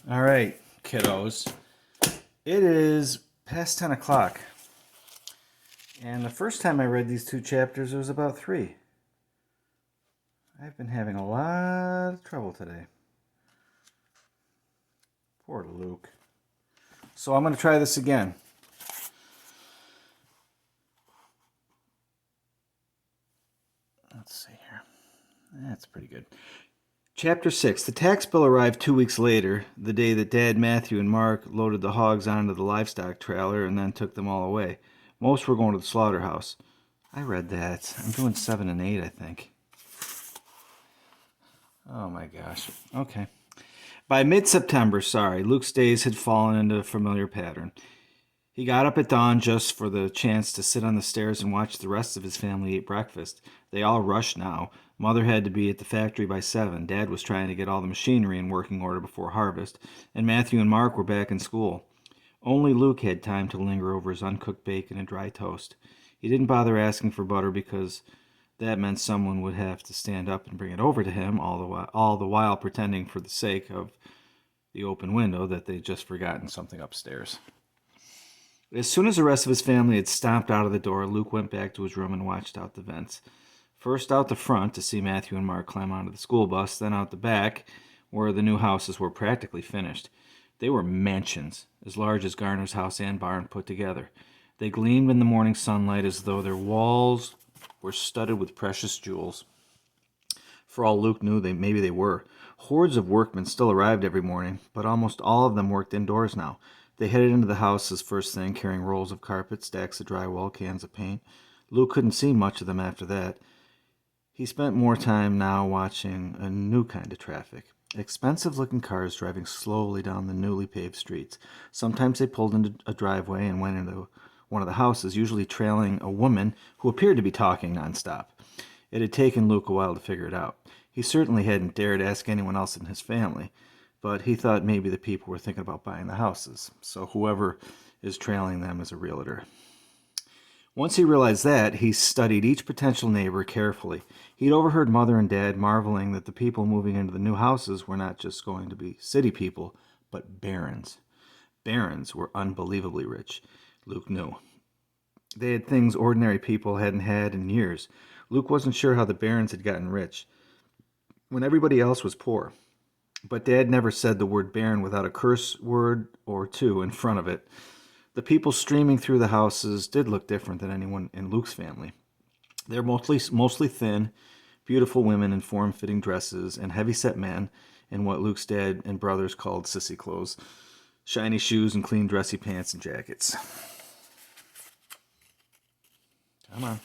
All right, kiddos. It is past 10 o'clock. And the first time I read these two chapters, it was about 3. I've been having a lot of trouble today. Poor Luke. So I'm going to try this again. Let's see here. That's pretty good. Chapter 6. The tax bill arrived 2 weeks later, the day that Dad, Matthew, and Mark loaded the hogs onto the livestock trailer and then took them all away. Most were going to the slaughterhouse. I read that. I'm doing 7 and 8, I think. Oh my gosh. Okay. By mid-September, Luke's days had fallen into a familiar pattern. He got up at dawn just for the chance to sit on the stairs and watch the rest of his family eat breakfast. They all rushed now. Mother had to be at the factory by 7. Dad was trying to get all the machinery in working order before harvest, and Matthew and Mark were back in school. Only Luke had time to linger over his uncooked bacon and dry toast. He didn't bother asking for butter because that meant someone would have to stand up and bring it over to him, all the while pretending for the sake of the open window that they'd just forgotten something upstairs. As soon as the rest of his family had stomped out of the door, Luke went back to his room and watched out the vents. First out the front to see Matthew and Mark climb onto the school bus, then out the back, where the new houses were practically finished. They were mansions, as large as Garner's house and barn put together. They gleamed in the morning sunlight as though their walls were studded with precious jewels. For all Luke knew, maybe they were. Hordes of workmen still arrived every morning, but almost all of them worked indoors now. They headed into the houses first thing, carrying rolls of carpet, stacks of drywall, cans of paint. Luke couldn't see much of them after that. He spent more time now watching a new kind of traffic. Expensive-looking cars driving slowly down the newly paved streets. Sometimes they pulled into a driveway and went into one of the houses, usually trailing a woman who appeared to be talking nonstop. It had taken Luke a while to figure it out. He certainly hadn't dared ask anyone else in his family, but he thought maybe the people were thinking about buying the houses, so whoever is trailing them is a realtor. Once he realized that, he studied each potential neighbor carefully. He'd overheard Mother and Dad marveling that the people moving into the new houses were not just going to be city people, but barons. Barons were unbelievably rich, Luke knew. They had things ordinary people hadn't had in years. Luke wasn't sure how the barons had gotten rich when everybody else was poor. But Dad never said the word baron without a curse word or two in front of it. The people streaming through the houses did look different than anyone in Luke's family. They're mostly thin, beautiful women in form-fitting dresses, and heavy-set men in what Luke's dad and brothers called sissy clothes, shiny shoes and clean dressy pants and jackets. Come on.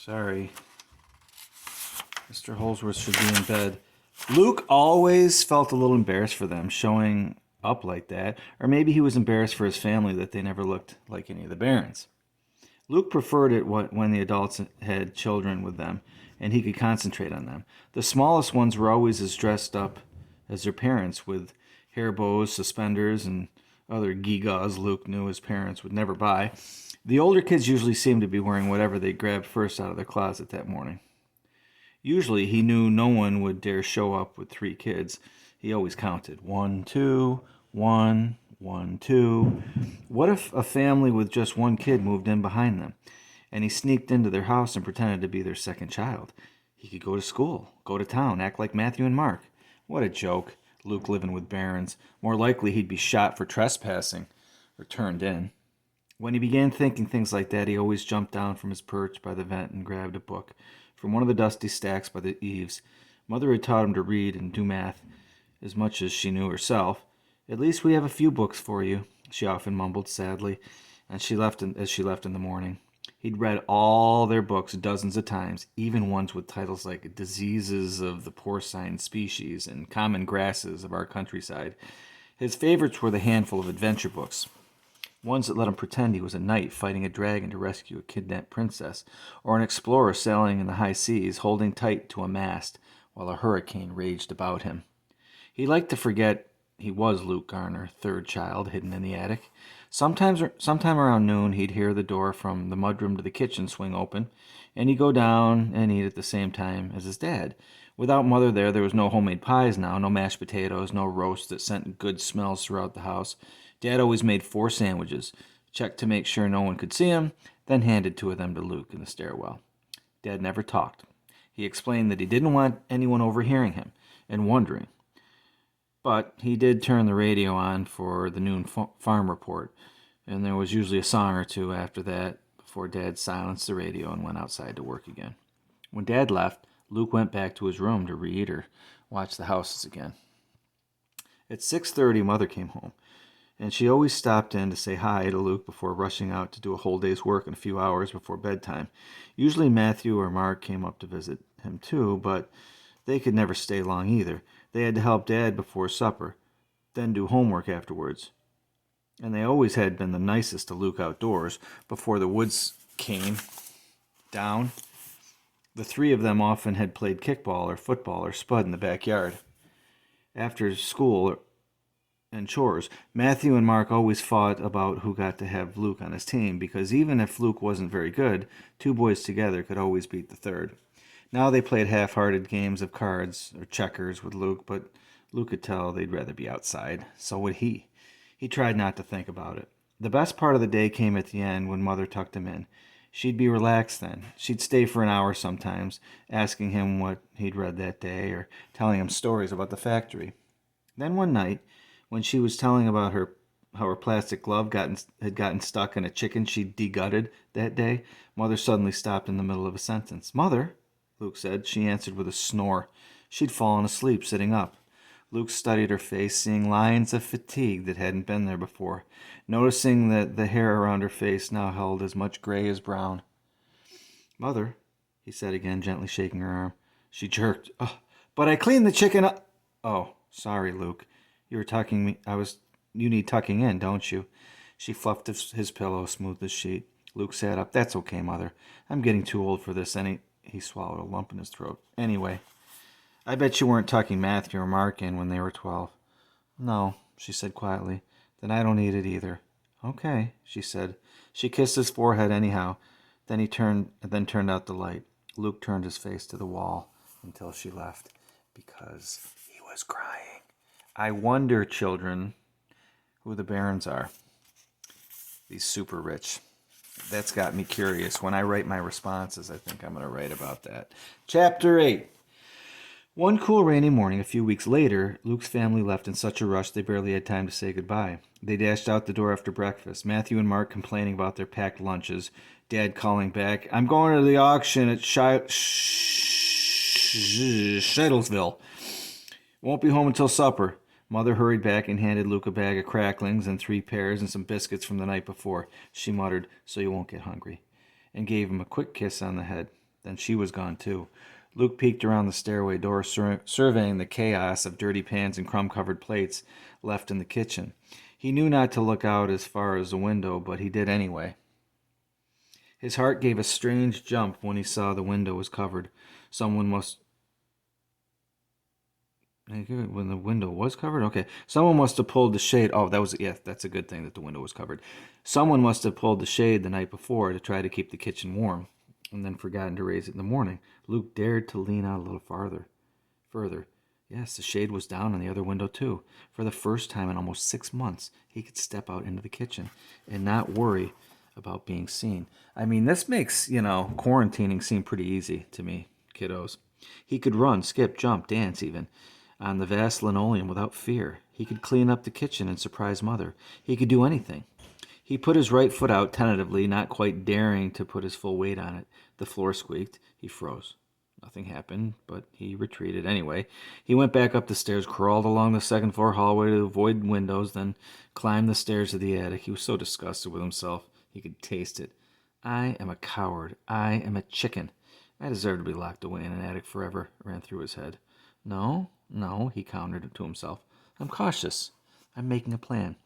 Sorry. Mr. Holsworth should be in bed. Luke always felt a little embarrassed for them showing up like that, or maybe he was embarrassed for his family that they never looked like any of the barons. Luke preferred it when the adults had children with them, and he could concentrate on them. The smallest ones were always as dressed up as their parents, with hair bows, suspenders, and other gewgaws Luke knew his parents would never buy. The older kids usually seemed to be wearing whatever they grabbed first out of their closet that morning. Usually he knew no one would dare show up with 3 kids. He always counted. 1, 2, 1, 1, 2. What if a family with just 1 kid moved in behind them, and he sneaked into their house and pretended to be their second child? He could go to school, go to town, act like Matthew and Mark. What a joke, Luke living with barons. More likely he'd be shot for trespassing or turned in. When he began thinking things like that, he always jumped down from his perch by the vent and grabbed a book from one of the dusty stacks by the eaves. Mother had taught him to read and do math as much as she knew herself. "At least we have a few books for you," she often mumbled sadly, and as she left in the morning. He'd read all their books dozens of times, even ones with titles like Diseases of the Porcine Species and Common Grasses of Our Countryside. His favorites were the handful of adventure books, ones that let him pretend he was a knight fighting a dragon to rescue a kidnapped princess, or an explorer sailing in the high seas, holding tight to a mast while a hurricane raged about him. He liked to forget he was Luke Garner, 3rd child, hidden in the attic. Sometime around noon, he'd hear the door from the mudroom to the kitchen swing open, and he'd go down and eat at the same time as his dad. Without Mother there was no homemade pies now, no mashed potatoes, no roast that sent good smells throughout the house. Dad always made 4 sandwiches, checked to make sure no one could see him, then handed 2 of them to Luke in the stairwell. Dad never talked. He explained that he didn't want anyone overhearing him and wondering. But he did turn the radio on for the noon farm report, and there was usually a song or two after that before Dad silenced the radio and went outside to work again. When Dad left, Luke went back to his room to read or watch the houses again. At 6:30, Mother came home, and she always stopped in to say hi to Luke before rushing out to do a whole day's work in a few hours before bedtime. Usually Matthew or Mark came up to visit him too, but they could never stay long either. They had to help Dad before supper, then do homework afterwards. And they always had been the nicest to Luke outdoors before the woods came down. The 3 of them often had played kickball or football or spud in the backyard. After school and chores, Matthew and Mark always fought about who got to have Luke on his team, because even if Luke wasn't very good, 2 boys together could always beat the third. Now they played half-hearted games of cards or checkers with Luke, but Luke could tell they'd rather be outside. So would he. He tried not to think about it. The best part of the day came at the end when Mother tucked him in. She'd be relaxed then. She'd stay for an hour sometimes, asking him what he'd read that day or telling him stories about the factory. Then one night, when she was telling about how her plastic glove had gotten stuck in a chicken she'd degutted that day, Mother suddenly stopped in the middle of a sentence. "Mother," Luke said. She answered with a snore. She'd fallen asleep sitting up. Luke studied her face, seeing lines of fatigue that hadn't been there before, noticing that the hair around her face now held as much gray as brown. "Mother," he said again, gently shaking her arm. She jerked. "Oh, but I cleaned the chicken up." "Oh, sorry, Luke. You were tucking me. You need tucking in, don't you?" She fluffed his pillow, smoothed his sheet. Luke sat up. "That's okay, Mother. I'm getting too old for this." He swallowed a lump in his throat. "Anyway, I bet you weren't tucking Matthew or Mark in when they were 12. "No," she said quietly. "Then I don't need it either." "Okay," she said. She kissed his forehead anyhow. Then turned out the light. Luke turned his face to the wall until she left, because he was crying. I wonder, children, who the Barons are. These super rich. That's got me curious. When I write my responses, I think I'm going to write about that. Chapter 8. One cool rainy morning a few weeks later, Luke's family left in such a rush they barely had time to say goodbye. They dashed out the door after breakfast, Matthew and Mark complaining about their packed lunches, Dad calling back, "I'm going to the auction at Shedlesville. Won't be home until supper." Mother hurried back and handed Luke a bag of cracklings and 3 pears and some biscuits from the night before. She muttered, "So you won't get hungry," and gave him a quick kiss on the head. Then she was gone too. Luke peeked around the stairway door, surveying the chaos of dirty pans and crumb-covered plates left in the kitchen. He knew not to look out as far as the window, but he did anyway. His heart gave a strange jump when he saw the window was covered. When the window was covered? Okay. Someone must have pulled the shade. Oh, that's a good thing that the window was covered. Someone must have pulled the shade the night before to try to keep the kitchen warm, and then forgotten to raise it in the morning. Luke dared to lean out a little further. Yes, the shade was down on the other window too. For the first time in almost 6 months, he could step out into the kitchen and not worry about being seen. I mean, this makes, quarantining seem pretty easy to me, kiddos. He could run, skip, jump, dance even, on the vast linoleum without fear. He could clean up the kitchen and surprise Mother. He could do anything. He put his right foot out tentatively, not quite daring to put his full weight on it. The floor squeaked. He froze. Nothing happened, but he retreated anyway. He went back up the stairs, crawled along the second-floor hallway to avoid windows, then climbed the stairs to the attic. He was so disgusted with himself. He could taste it. "I am a coward. I am a chicken. I deserve to be locked away in an attic forever," ran through his head. No, he countered to himself. "I'm cautious. I'm making a plan."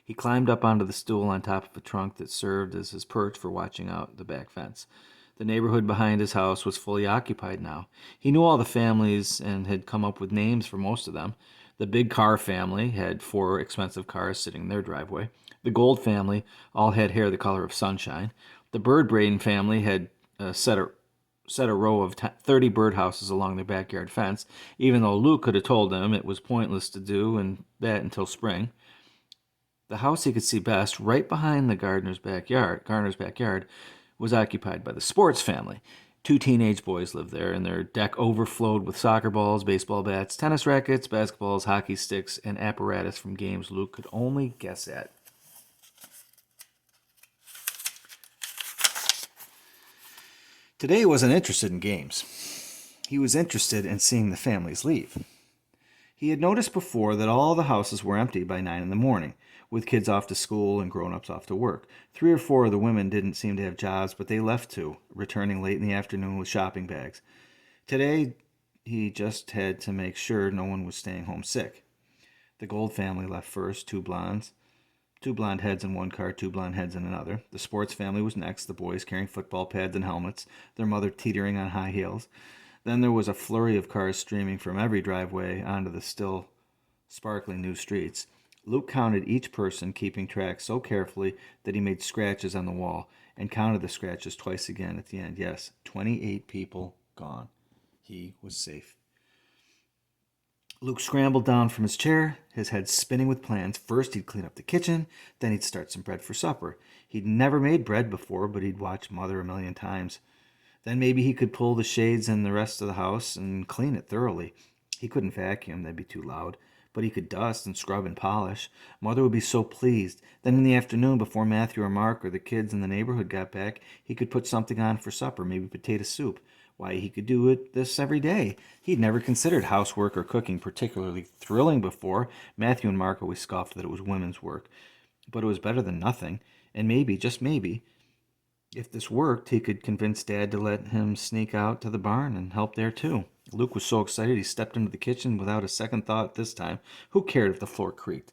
He climbed up onto the stool on top of a trunk that served as his perch for watching out the back fence. The neighborhood behind his house was fully occupied now. He knew all the families and had come up with names for most of them. The Big Car family had 4 expensive cars sitting in their driveway. The Gold family all had hair the color of sunshine. The Bird Braden family had set a row of 30 birdhouses along their backyard fence, even though Luke could have told them it was pointless to do and that until spring. The house he could see best, right behind the Gardener's backyard, was occupied by the Sports family. Two teenage boys lived there, and their deck overflowed with soccer balls, baseball bats, tennis rackets, basketballs, hockey sticks, and apparatus from games Luke could only guess at. Today he wasn't interested in games. He was interested in seeing the families leave. He had noticed before that all the houses were empty by 9 in the morning, with kids off to school and grown-ups off to work. 3 or 4 of the women didn't seem to have jobs, but they left too, returning late in the afternoon with shopping bags. Today, he just had to make sure no one was staying home sick. The Gold family left first, two blonde heads in one car, two blonde heads in another. The Sports family was next, the boys carrying football pads and helmets, their mother teetering on high heels. Then there was a flurry of cars streaming from every driveway onto the still sparkling new streets. Luke counted each person, keeping track so carefully that he made scratches on the wall, and counted the scratches twice again at the end. Yes, 28 people gone. He was safe. Luke scrambled down from his chair, his head spinning with plans. First, he'd clean up the kitchen, then he'd start some bread for supper. He'd never made bread before, but he'd watched Mother a million times. Then maybe he could pull the shades and the rest of the house and clean it thoroughly. He couldn't vacuum, that'd be too loud, but he could dust and scrub and polish. Mother would be so pleased. Then in the afternoon, before Matthew or Mark or the kids in the neighborhood got back, he could put something on for supper, maybe potato soup. Why, he could do this every day. He'd never considered housework or cooking particularly thrilling before. Matthew and Mark always scoffed that it was women's work. But it was better than nothing, and maybe, just maybe, if this worked, he could convince Dad to let him sneak out to the barn and help there too. Luke was so excited he stepped into the kitchen without a second thought this time. Who cared if the floor creaked?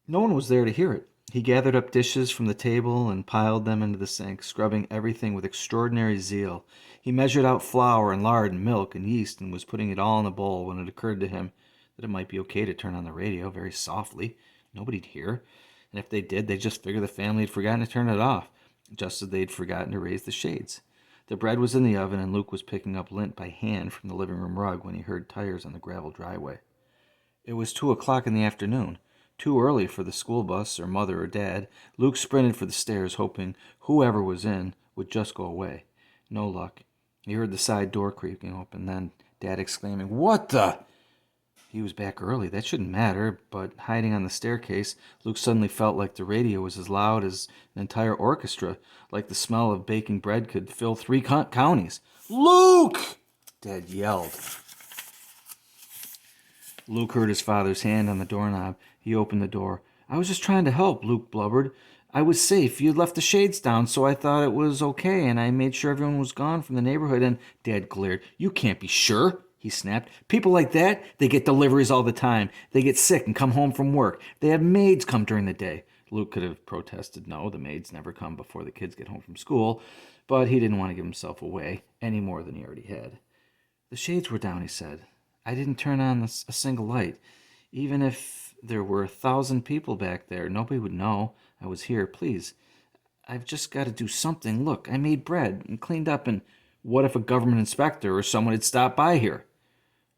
No one was there to hear it. He gathered up dishes from the table and piled them into the sink, scrubbing everything with extraordinary zeal. He measured out flour and lard and milk and yeast and was putting it all in a bowl when it occurred to him that it might be okay to turn on the radio very softly. Nobody'd hear. And if they did, they'd just figure the family had forgotten to turn it off, just as they'd forgotten to raise the shades. The bread was in the oven, and Luke was picking up lint by hand from the living room rug when he heard tires on the gravel driveway. It was 2 o'clock in the afternoon, too early for the school bus or Mother or Dad. Luke sprinted for the stairs, hoping whoever was in would just go away. No luck. He heard the side door creaking open, then Dad exclaiming, "What the?" He was back early. That shouldn't matter, but hiding on the staircase, Luke suddenly felt like the radio was as loud as an entire orchestra, like the smell of baking bread could fill 3 counties. "Luke!" Dad yelled. Luke heard his father's hand on the doorknob. He opened the door. "I was just trying to help," Luke blubbered. "I was safe. You'd left the shades down, so I thought it was okay, and I made sure everyone was gone from the neighborhood, and—" Dad glared. "You can't be sure," he snapped. "People like that, they get deliveries all the time. They get sick and come home from work. They have maids come during the day." Luke could have protested, "No, the maids never come before the kids get home from school," but he didn't want to give himself away any more than he already had. "The shades were down," he said. "I didn't turn on a single light. Even if there were 1,000 people back there, nobody would know I was here. Please, I've just got to do something. Look, I made bread and cleaned up, and what if a government inspector or someone had stopped by here?"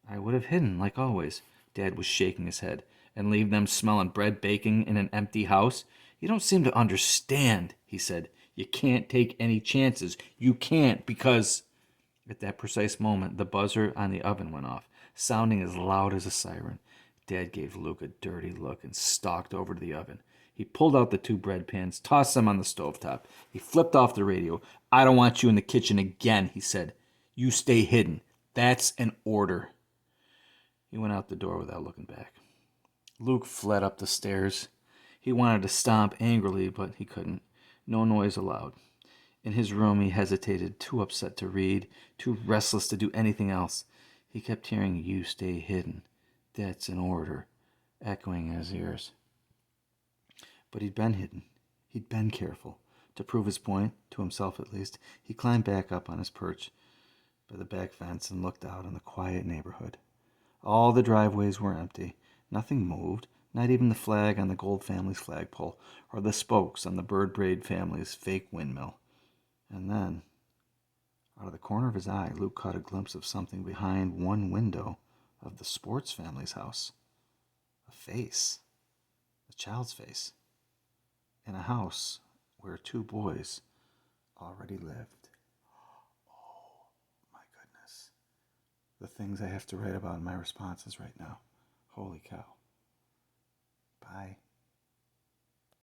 "I would have hidden, like always." Dad was shaking his head. "And leave them smelling bread baking in an empty house? You don't seem to understand," he said. "You can't take any chances. You can't, because—" At that precise moment, the buzzer on the oven went off, sounding as loud as a siren. Dad gave Luke a dirty look and stalked over to the oven. He pulled out the 2 bread pans, tossed them on the stovetop. He flipped off the radio. "I don't want you in the kitchen again," he said. "You stay hidden. That's an order." He went out the door without looking back. Luke fled up the stairs. He wanted to stomp angrily, but he couldn't. No noise allowed. In his room, he hesitated, too upset to read, too restless to do anything else. He kept hearing, "You stay hidden. That's an order," echoing in his ears. But he'd been hidden. He'd been careful. To prove his point, to himself at least, he climbed back up on his perch by the back fence and looked out on the quiet neighborhood. All the driveways were empty. Nothing moved. Not even the flag on the Gold family's flagpole, or the spokes on the Bird Braid family's fake windmill. And then, out of the corner of his eye, Luke caught a glimpse of something behind one window of the Sports family's house. A face. A child's face. In a house where two boys already lived. Oh, my goodness. The things I have to write about in my responses right now. Holy cow. Bye.